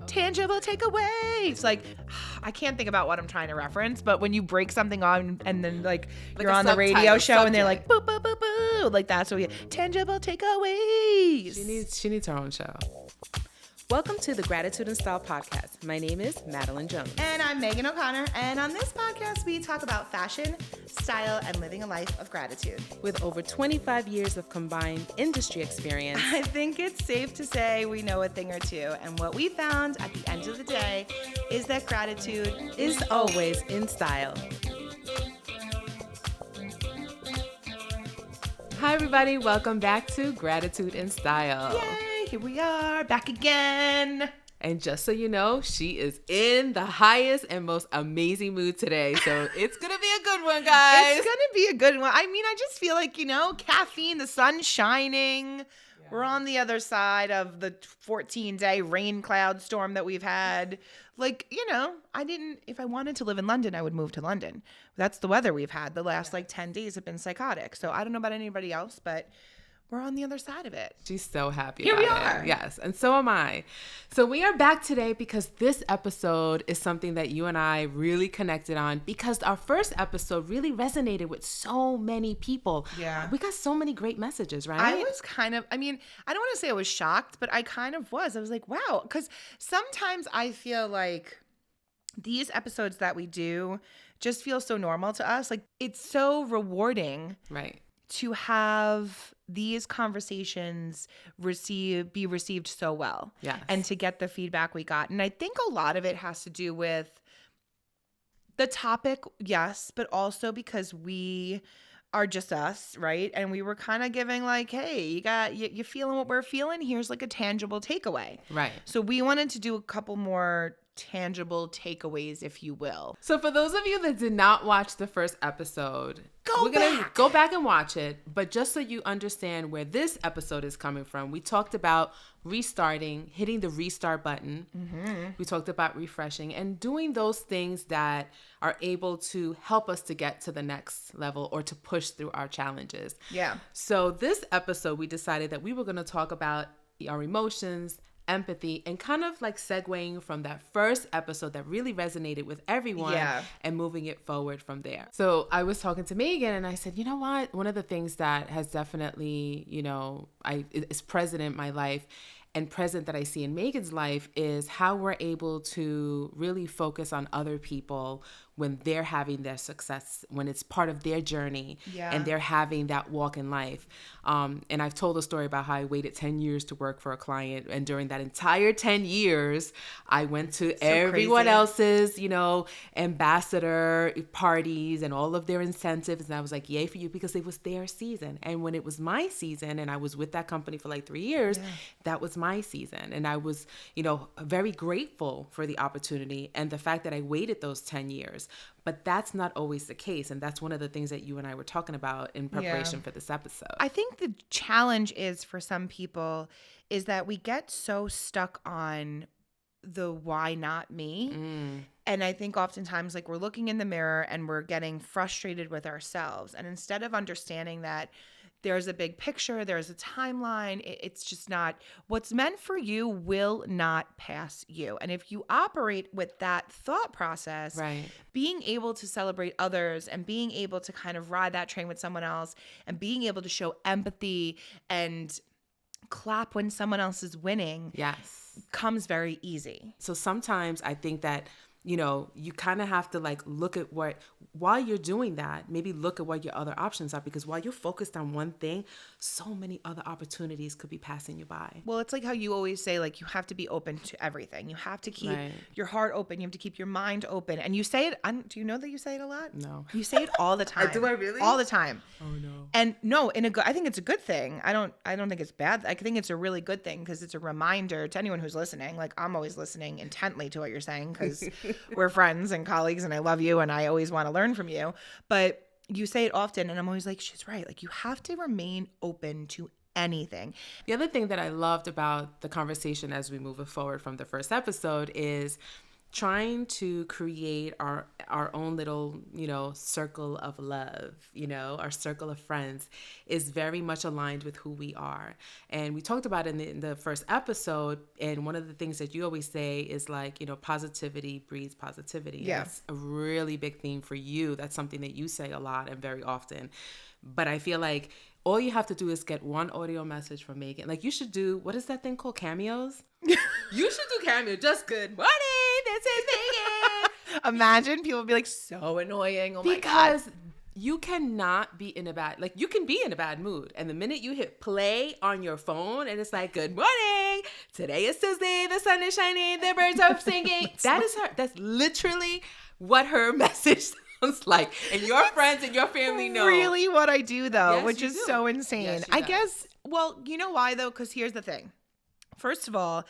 tangible takeaways. Like, I can't think about what I'm trying to reference, but when you break something on and then like you're on the radio show and they're like, boo, boo, boo, boo. Like that's what we get. Tangible takeaways. She needs her own show. Welcome to the Gratitude and Style podcast. My name is Madeline Jones. And I'm Meaghan O'Connor. And on this podcast, we talk about fashion, style, and living a life of gratitude. With over 25 years of combined industry experience, I think it's safe to say we know a thing or two. And what we found at the end of the day is that gratitude is always in style. Hi, everybody. Welcome back to Gratitude and Style. Yay! Here we are, back again. And just so you know, she is in the highest and most amazing mood today. So it's going to be a good one, guys. It's going to be a good one. I mean, I just feel like, caffeine, the sun's shining. Yeah. We're on the other side of the 14-day rain cloud storm that we've had. Like, if I wanted to live in London, I would move to London. That's the weather we've had. The last 10 days have been psychotic. So I don't know about anybody else, but we're on the other side of it. She's so happy Here about we are. it. Yes, and so am I. So we are back today because this episode is something that you and I really connected on because our first episode really resonated with so many people. Yeah. We got so many great messages, right? I was I don't want to say I was shocked, but I kind of was. I was like, wow, because sometimes I feel like these episodes that we do just feel so normal to us. Like, it's so rewarding. Right. To have these conversations be received so well. Yes. And to get the feedback we got. And I think a lot of it has to do with the topic, yes, but also because we are just us, right? And we were kind of giving like, hey, you feeling what we're feeling? Here's like a tangible takeaway. Right. So we wanted to do a couple more tangible takeaways, if you will. So for those of you that did not watch the first episode, we're going to go back and watch it. But just so you understand where this episode is coming from, we talked about restarting, hitting the restart button. Mm-hmm. We talked about refreshing and doing those things that are able to help us to get to the next level or to push through our challenges. Yeah. So this episode, we decided that we were going to talk about our emotions, empathy, and kind of like segueing from that first episode that really resonated with everyone and moving it forward from there. So I was talking to Meaghan and I said, you know what? One of the things that has definitely, is present in my life and present that I see in Meaghan's life is how we're able to really focus on other people when they're having their success, when it's part of their journey and they're having that walk in life. And I've told a story about how I waited 10 years to work for a client. And during that entire 10 years, I went to everyone else's, ambassador parties and all of their incentives. And I was like, yay for you, because it was their season. And when it was my season and I was with that company for like 3 years, that was my season. And I was, very grateful for the opportunity and the fact that I waited those 10 years. But that's not always the case. And that's one of the things that you and I were talking about in preparation for this episode. I think the challenge is for some people is that we get so stuck on the why not me. And I think oftentimes we're looking in the mirror and we're getting frustrated with ourselves. And instead of understanding that there's a big picture, there's a timeline, it's just not, what's meant for you will not pass you. And if you operate with that thought process, being able to celebrate others and being able to kind of ride that train with someone else and being able to show empathy and clap when someone else is winning comes very easy. So sometimes I think that you kind of have to look at while you're doing that, maybe look at what your other options are, because while you're focused on one thing, so many other opportunities could be passing you by. Well, it's like how you always say, you have to be open to everything. You have to keep your heart open. You have to keep your mind open. And you say it, do you know that you say it a lot? No. You say it all the time. Do I really? All the time. Oh no. And no, I think it's a good thing. I don't think it's bad. I think it's a really good thing because it's a reminder to anyone who's listening. I'm always listening intently to what you're saying because we're friends and colleagues and I love you and I always want to learn from you. But you say it often and I'm always like, she's right. You have to remain open to anything. The other thing that I loved about the conversation as we move forward from the first episode is trying to create our own little, circle of love, our circle of friends is very much aligned with who we are. And we talked about it in the first episode. And one of the things that you always say is like, positivity breeds positivity. Yeah. That's a really big theme for you. That's something that you say a lot and very often. But I feel like all you have to do is get one audio message from Meaghan. Like, you should do, what is that thing called? Cameos? You should do cameo. Just good morning. This is Meaghan. Imagine people be like, so annoying. Oh my God. Because you cannot be in a bad, like, you can be in a bad mood. And the minute you hit play on your phone and it's like, good morning. Today is Tuesday. The sun is shining. The birds are singing. That is her. That's literally what her message like, and your friends and your family know. Really what I do, though, Yes, which is do. so insane. Yes, I guess, well, you know why, though? Because here's the thing. First of all,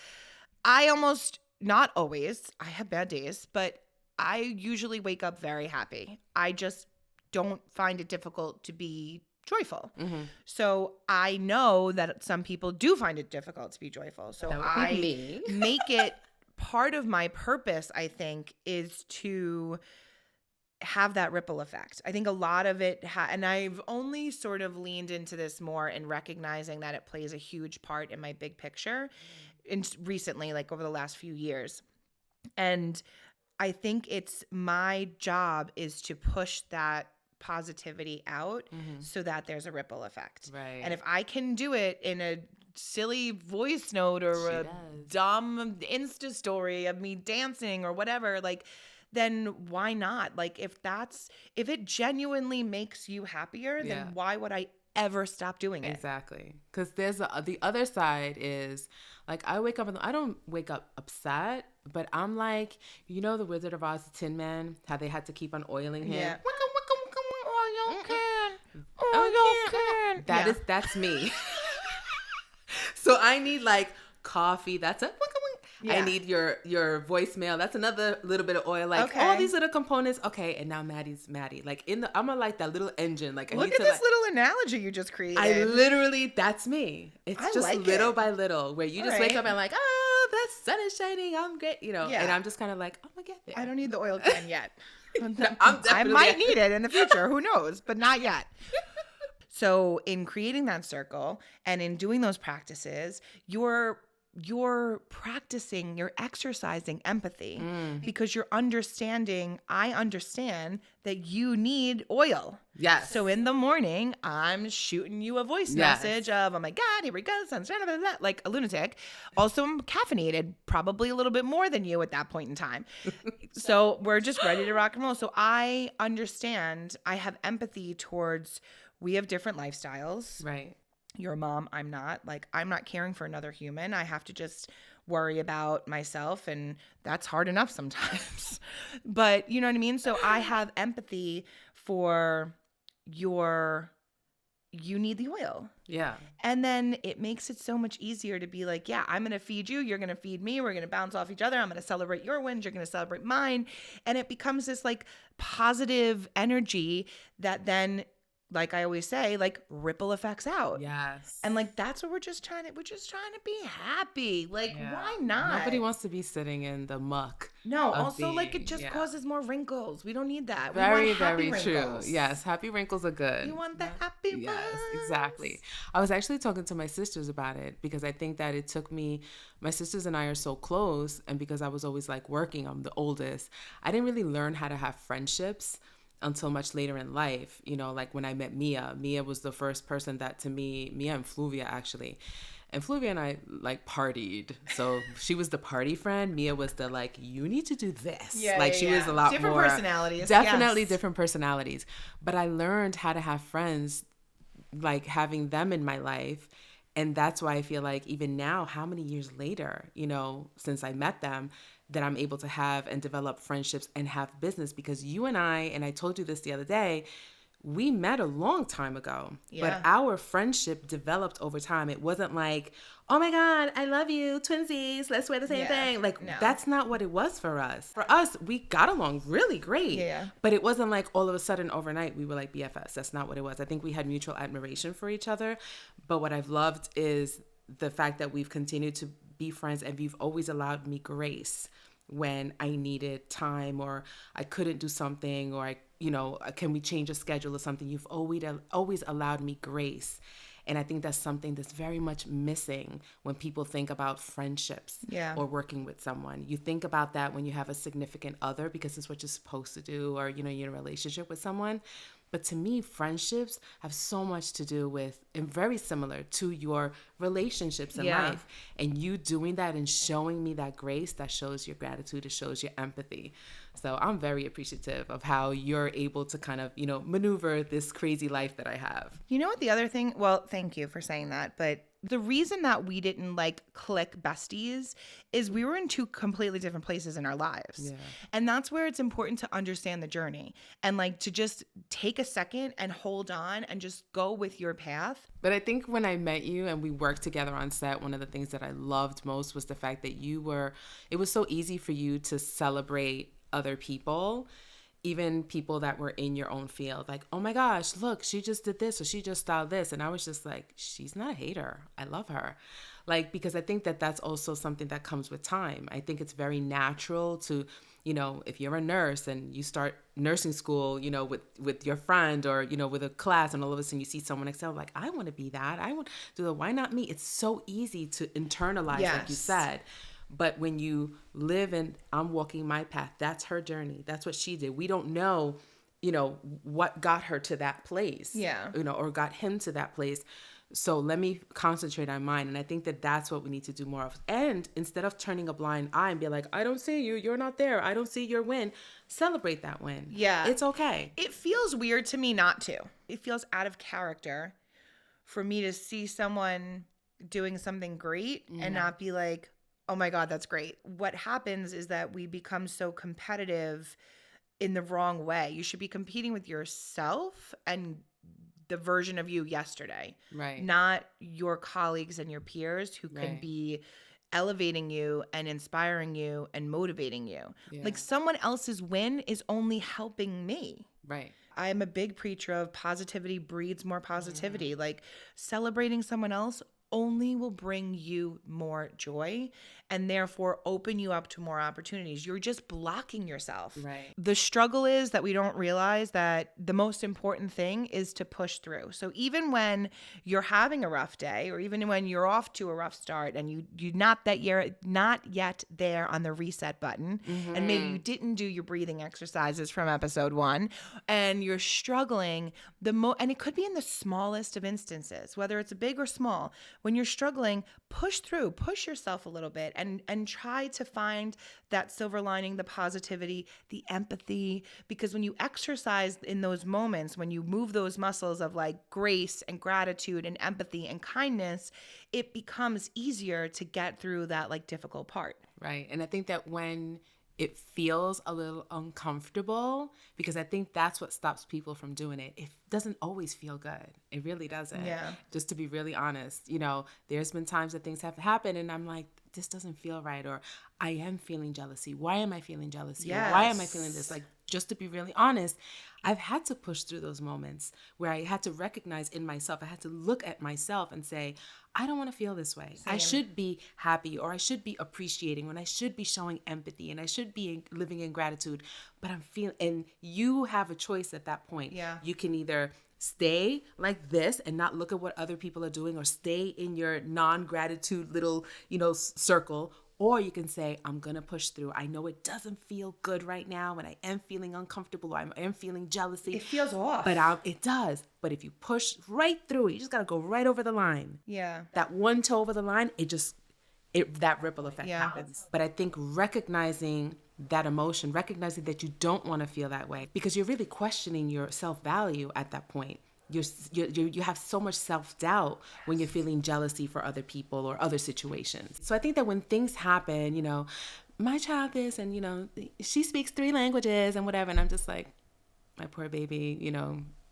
I almost, not always, I have bad days, but I usually wake up very happy. I just don't find it difficult to be joyful. Mm-hmm. So I know that some people do find it difficult to be joyful. So I make it part of my purpose, I think, is to have that ripple effect. I think a lot of it, and I've only sort of leaned into this more in recognizing that it plays a huge part in my big picture recently, like over the last few years. And I think it's my job is to push that positivity out so that there's a ripple effect. Right. And if I can do it in a silly voice note or dumb Insta story of me dancing or whatever, like, then why not? Like, if it genuinely makes you happier, then why would I ever stop doing it? Exactly. Because there's the other side is, like, I wake up and I don't wake up upset, but I'm like, the Wizard of Oz, the Tin Man, how they had to keep on oiling him. Yeah. That's me. So I need like coffee. That's a. I need your voicemail. That's another little bit of oil. Like all these little components. Okay, and now Maddie's Maddie. Like I'm like that little engine. Like look at this little analogy you just created. That's me. It's I just like little it. by little, where you just wake up and like, oh, the sun is shining. I'm great, And I'm just kind of like, I'm gonna get there. I don't need the oil can yet. I might need it in the future. Who knows? But not yet. So in creating that circle and in doing those practices, you're practicing, you're exercising empathy because I understand that you need oil. Yes. So in the morning, I'm shooting you a voice message of, oh my God, here we go, sun's shining, blah, blah, blah, like a lunatic. Also, I'm caffeinated, probably a little bit more than you at that point in time. So we're just ready to rock and roll. So I understand, I have empathy towards, we have different lifestyles. Right. You're a mom, I'm not. Like, I'm not caring for another human. I have to just worry about myself, and that's hard enough sometimes. But you know what I mean? So I have empathy for you need the oil. Yeah. And then it makes it so much easier to be like, yeah, I'm going to feed you. You're going to feed me. We're going to bounce off each other. I'm going to celebrate your wins. You're going to celebrate mine. And it becomes this like positive energy that then, like I always say, like ripple effects out. Yes. And like, that's what we're just trying to be happy. Like, why not? Nobody wants to be sitting in the muck. No, also like it just causes more wrinkles. We don't need that. Very, we want happy very wrinkles. true. Yes. Happy wrinkles are good. You want the happy ones. Yes, exactly. I was actually talking to my sisters about it because I think that it took me, my sisters and I are so close. And because I was always like working, I'm the oldest. I didn't really learn how to have friendships until much later in life, like when I met Mia. Mia was the first person that to me, Mia and Fluvia actually. And Fluvia and I like partied. So she was the party friend. Mia was the like, you need to do this. She was a lot different more. Personalities. Definitely different personalities. But I learned how to have friends, like having them in my life. And that's why I feel like even now, how many years later, since I met them, that I'm able to have and develop friendships and have business, because you and I told you this the other day, we met a long time ago, but our friendship developed over time. It wasn't like, oh my God, I love you, twinsies, let's wear the same thing. Like, that's not what it was for us. For us, we got along really great, but it wasn't like all of a sudden overnight we were like BFFs. That's not what it was. I think we had mutual admiration for each other, but what I've loved is the fact that we've continued to be friends, and you've always allowed me grace when I needed time or I couldn't do something or can we change a schedule or something? You've always allowed me grace. And I think that's something that's very much missing when people think about friendships or working with someone. You think about that when you have a significant other because it's what you're supposed to do, or, you're in a relationship with someone. But to me, friendships have so much to do with, and very similar to your relationships in life. And you doing that and showing me that grace, that shows your gratitude, it shows your empathy. So I'm very appreciative of how you're able to kind of, maneuver this crazy life that I have. You know what the other thing, well, thank you for saying that, but the reason that we didn't click besties is we were in two completely different places in our lives. Yeah. And that's where it's important to understand the journey and to just take a second and hold on and just go with your path. But I think when I met you and we worked together on set, one of the things that I loved most was the fact that it was so easy for you to celebrate other people, even people that were in your own field. Like, oh my gosh, look, she just did this or she just styled this. And I was just like, she's not a hater. I love her. Because I think that that's also something that comes with time. I think it's very natural to, if you're a nurse and you start nursing school, with your friend or, with a class, and all of a sudden you see someone excel, like, I want to be that. I want to do that. Why not me? It's so easy to internalize, like you said. But when you live in, I'm walking my path, that's her journey. That's what she did. We don't know, what got her to that place. Yeah. Or got him to that place. So let me concentrate on mine. And I think that that's what we need to do more of. And instead of turning a blind eye and be like, I don't see you, you're not there, I don't see your win, celebrate that win. Yeah. It's okay. It feels weird to me not to. It feels out of character for me to see someone doing something great and not be like, oh my God, that's great. What happens is that we become so competitive in the wrong way. You should be competing with yourself and the version of you yesterday, right? Not your colleagues and your peers who could be elevating you and inspiring you and motivating you. Yeah. Someone else's win is only helping me. Right. I am a big preacher of positivity breeds more positivity. Celebrating someone else only will bring you more joy and therefore open you up to more opportunities. You're just blocking yourself. Right. The struggle is that we don't realize that the most important thing is to push through. So even when you're having a rough day, or even when you're off to a rough start and you're not yet there on the reset button, and maybe you didn't do your breathing exercises from episode 1, and you're struggling, and it could be in the smallest of instances, whether it's big or small. When you're struggling, push through, push yourself a little bit and try to find that silver lining, the positivity, the empathy, because when you exercise in those moments, when you move those muscles of grace and gratitude and empathy and kindness, it becomes easier to get through that difficult part. Right. And I think that when it feels a little uncomfortable, because I think that's what stops people from doing it. It doesn't always feel good. It really doesn't. Yeah. Just to be really honest, there's been times that things have happened and I'm like, this doesn't feel right, or I am feeling jealousy. Why am I feeling jealousy? Yes. Or why am I feeling this? Just to be really honest, I've had to push through those moments where I had to recognize in myself, I had to look at myself and say, I don't want to feel this way. Same. I should be happy, or I should be appreciating, when I should be showing empathy, and I should be living in gratitude. But I'm feeling, and you have a choice at that point. Yeah. You can either stay like this and not look at what other people are doing, or stay in your non-gratitude little, circle. Or you can say, I'm going to push through. I know it doesn't feel good right now, and I am feeling uncomfortable, or I am feeling jealousy. It feels off. But it does. But if you push right through it, you just got to go right over the line. Yeah. That one toe over the line, that ripple effect happens. But I think recognizing that emotion, recognizing that you don't want to feel that way, because you're really questioning your self-value at that point. You have so much self-doubt when you're feeling jealousy for other people or other situations. So I think that when things happen, my child is, and, she speaks 3 languages and whatever, and I'm just like, my poor baby,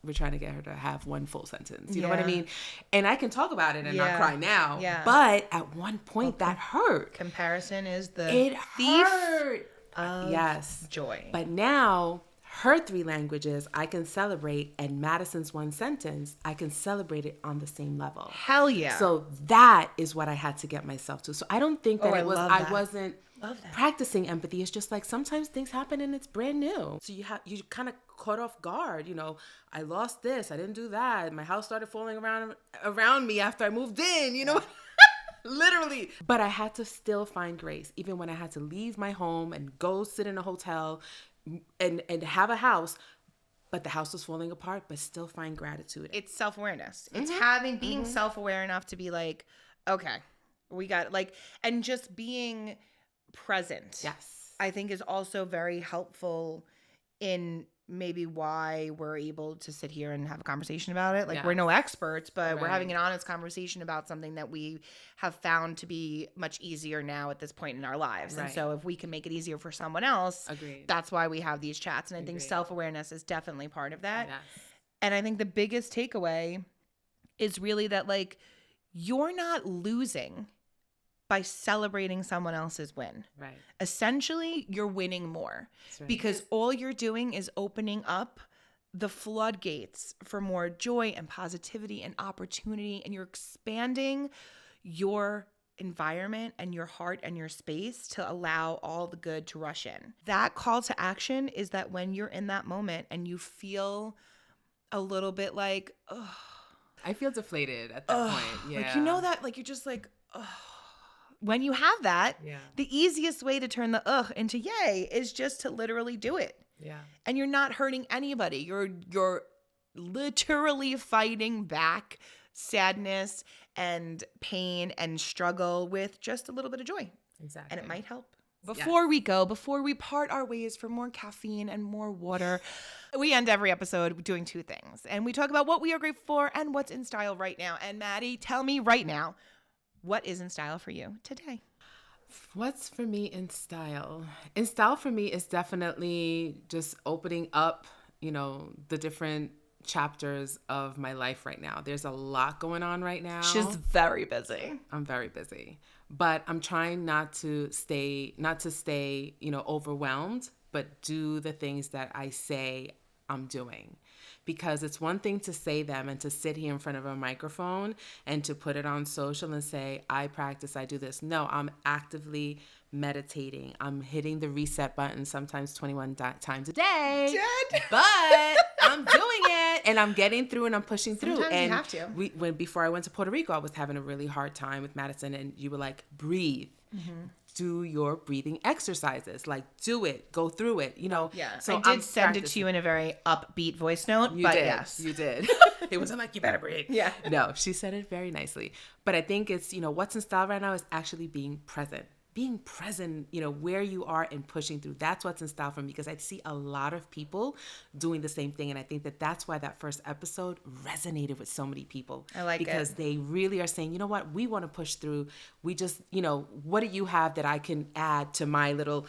we're trying to get her to have one full sentence. You know what I mean? And I can talk about it and not cry now. Yeah. But at one point that hurt. Comparison is the thief hurt. Of joy. But now her 3 languages I can celebrate, and Madison's 1 sentence, I can celebrate it on the same level. Hell yeah. So that is what I had to get myself to. So I don't think that I wasn't Love that. Practicing empathy is just like sometimes things happen and it's brand new. So you kind of caught off guard. I lost this. I didn't do that. My house started falling around me after I moved in. Literally. But I had to still find grace, even when I had to leave my home and go sit in a hotel and have a house. But the house was falling apart, but still find gratitude. It's self-awareness. It's being self-aware enough to be like, okay, we got and just being present. Yes. I think is also very helpful in maybe why we're able to sit here and have a conversation about it. We're no experts, but we're having an honest conversation about something that we have found to be much easier now at this point in our lives. Right. And so if we can make it easier for someone else, that's why we have these chats. And I think self-awareness is definitely part of that. Yes. And I think the biggest takeaway is really that you're not losing by celebrating someone else's win. Right. Essentially, you're winning more because all you're doing is opening up the floodgates for more joy and positivity and opportunity, and you're expanding your environment and your heart and your space to allow all the good to rush in. That call to action is that when you're in that moment and you feel a little bit like, oh, I feel deflated at that point. Yeah. That you're just like, oh. When you have that, the easiest way to turn the ugh into yay is just to literally do it. Yeah. And you're not hurting anybody. You're literally fighting back sadness and pain and struggle with just a little bit of joy. Exactly. And it might help. Before we part our ways for more caffeine and more water, we end every episode doing two things. And we talk about what we are grateful for and what's in style right now. And Maddie, tell me right now, what is in style for you today? What's for me in style? In style for me is definitely just opening up, the different chapters of my life right now. There's a lot going on right now. She's very busy. I'm very busy, but I'm trying not to stay, overwhelmed, but do the things that I say I'm doing. Because it's one thing to say them and to sit here in front of a microphone and to put it on social and say, I practice, I do this. No, I'm actively meditating. I'm hitting the reset button sometimes 21 times a day. But I'm doing it and I'm getting through and I'm pushing through. Sometimes and you have to. Before I went to Puerto Rico, I was having a really hard time with Madison and you were like, breathe. Mm-hmm. Do your breathing exercises. Do it. Go through it. Yeah. So I did send it to you in a very upbeat voice note. Yes. You did. It wasn't like, you better breathe. Yeah. No, she said it very nicely. But I think it's, what's in style right now is actually being present. Being present, where you are and pushing through. That's what's in style for me because I see a lot of people doing the same thing. And I think that that's why that first episode resonated with so many people. I like it. Because they really are saying, you know what, we want to push through. We just, what do you have that I can add to my little,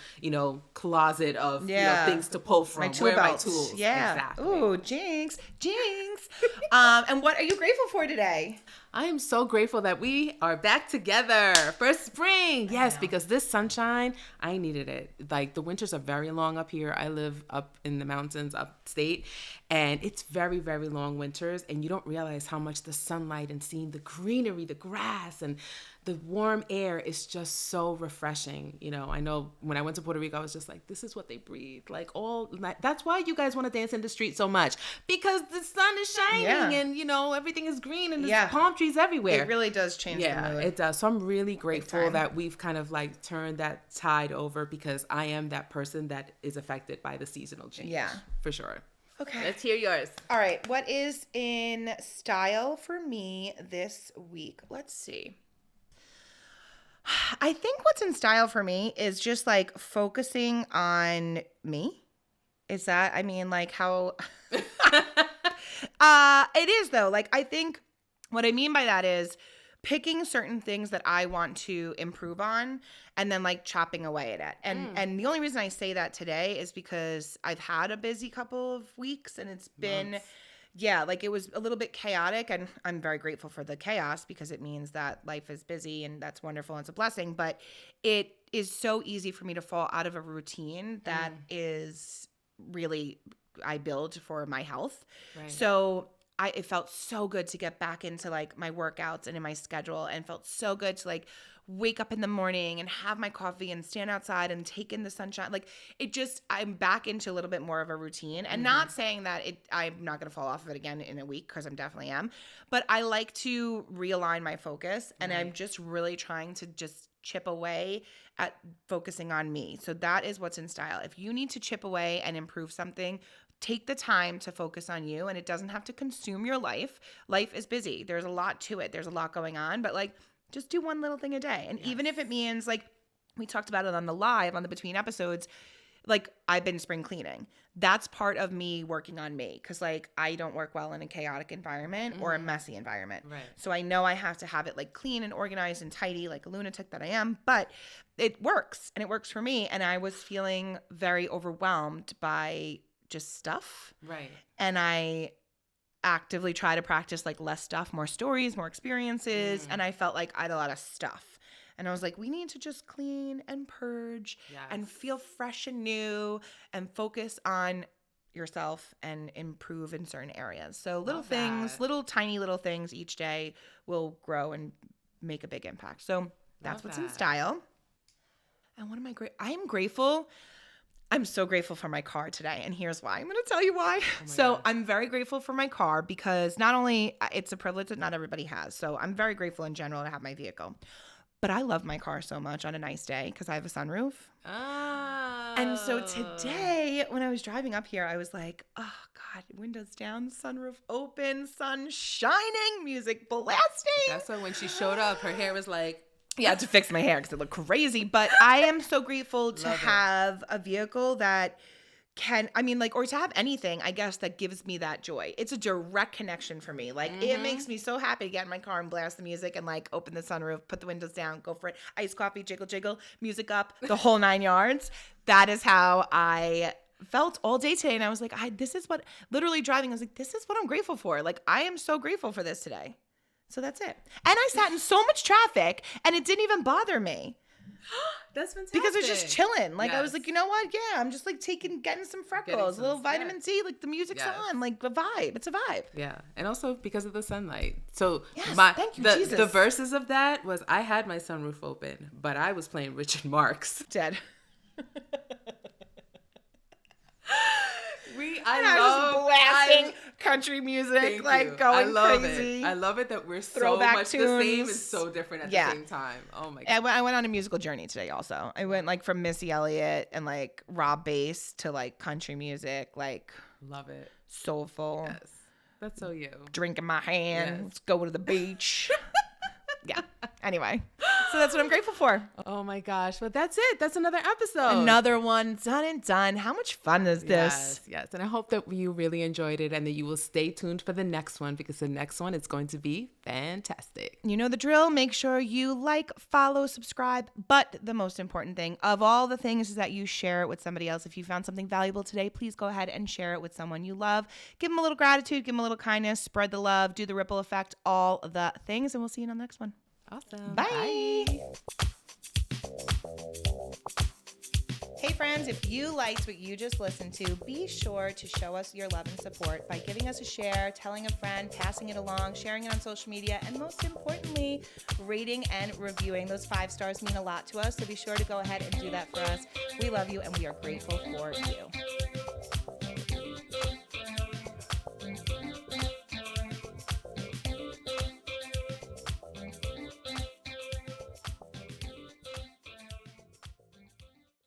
closet of things to pull from? My tool belt. My tools? Yeah. Exactly. Ooh, jinx. And what are you grateful for today? I am so grateful that we are back together for spring. Yes, because this sunshine, I needed it. The winters are very long up here. I live up in the mountains upstate, and it's very, very long winters, and you don't realize how much the sunlight and seeing the greenery, the grass, and the warm air is just so refreshing. I know when I went to Puerto Rico, I was just like, this is what they breathe. That's why you guys want to dance in the street so much, because the sun is shining and, everything is green and there's palm trees everywhere. It really does change the mood. It does. So I'm really grateful that we've kind of turned that tide over because I am that person that is affected by the seasonal change. Yeah. For sure. Okay. Let's hear yours. All right. What is in style for me this week? Let's see. I think what's in style for me is just focusing on me. Is that, how it is though. I think what I mean by that is picking certain things that I want to improve on and then chopping away at it. And the only reason I say that today is because I've had a busy couple of weeks and it's been it was a little bit chaotic, and I'm very grateful for the chaos because it means that life is busy and that's wonderful and it's a blessing. But it is so easy for me to fall out of a routine that is really, I build for my health. Right. So it felt so good to get back into my workouts and in my schedule, and felt so good to wake up in the morning and have my coffee and stand outside and take in the sunshine. Like I'm back into a little bit more of a routine, and not saying that I'm not going to fall off of it again in a week, because I'm definitely am, but I like to realign my focus, and I'm just really trying to just chip away at focusing on me. So that is what's in style. If you need to chip away and improve something, take the time to focus on you, and it doesn't have to consume your life. Life is busy. There's a lot to it. There's a lot going on, but like, just do one little thing a day. And even if it means, like we talked about it on the between episodes, like I've been spring cleaning. That's part of me working on me, because like I don't work well in a chaotic environment or a messy environment. Right. So I know I have to have it like clean and organized and tidy, like a lunatic that I am, but it works, and it works for me. And I was feeling very overwhelmed by just stuff. Right. And I actively try to practice like less stuff, more stories, more experiences. And I felt like I had a lot of stuff. And I was like, we need to just clean and purge and feel fresh and new and focus on yourself and improve in certain areas. So little things, tiny little things each day will grow and make a big impact. So that's what's in style. And what am I I'm grateful. I'm so grateful for my car today, and here's why. I'm going to tell you why. So I'm very grateful for my car, because not only it's a privilege that not everybody has. So I'm very grateful in general to have my vehicle. But I love my car so much on a nice day because I have a sunroof. Oh. And so today, when I was driving up here, I was like, oh, God, windows down, sunroof open, sun shining, music blasting. That's why when she showed up, her hair was like, yeah, I had to fix my hair because it looked crazy. But I am so grateful to have a vehicle that or to have anything, I guess, that gives me that joy. It's a direct connection for me. Like, it makes me so happy to get in my car and blast the music and, like, open the sunroof, put the windows down, go for it. Iced coffee, jiggle, jiggle, music up, the whole 9 yards. That is how I felt all day today. And I was like, this is what, literally driving, I was like, this is what I'm grateful for. Like, I am so grateful for this today. So that's it. And I sat in so much traffic, and it didn't even bother me. That's fantastic. Because it was just chilling. Like, I was like, you know what? Yeah, I'm just like getting some freckles, a little vitamin C. Like, the music's on. Like, a vibe. It's a vibe. Yeah. And also because of the sunlight. So thank you, Jesus. The verses of that was, I had my sunroof open, but I was playing Richard Marx. Dead. I love blasting country music, like going crazy. I love it that we're so much the same and so different at the same time. Oh my God. I went on a musical journey today also. I went like from Missy Elliott and like Rob Bass to like country music, like love it. Soulful. Yes. That's so you. Drink in my hand. Let's go to the beach. Yeah. Anyway, so that's what I'm grateful for. Oh my gosh. Well, that's it. That's another episode. Another one done and done. How much fun is this? Yes. And I hope that you really enjoyed it and that you will stay tuned for the next one, because the next one is going to be fantastic. You know the drill. Make sure you like, follow, subscribe. But the most important thing of all the things is that you share it with somebody else. If you found something valuable today, please go ahead and share it with someone you love. Give them a little gratitude. Give them a little kindness. Spread the love. Do the ripple effect. All the things. And we'll see you on the next one. Awesome. Bye. Hey friends, if you liked what you just listened to, be sure to show us your love and support by giving us a share, telling a friend, passing it along, sharing it on social media, and most importantly, rating and reviewing. Those 5 stars mean a lot to us, so be sure to go ahead and do that for us. We love you and we are grateful for you.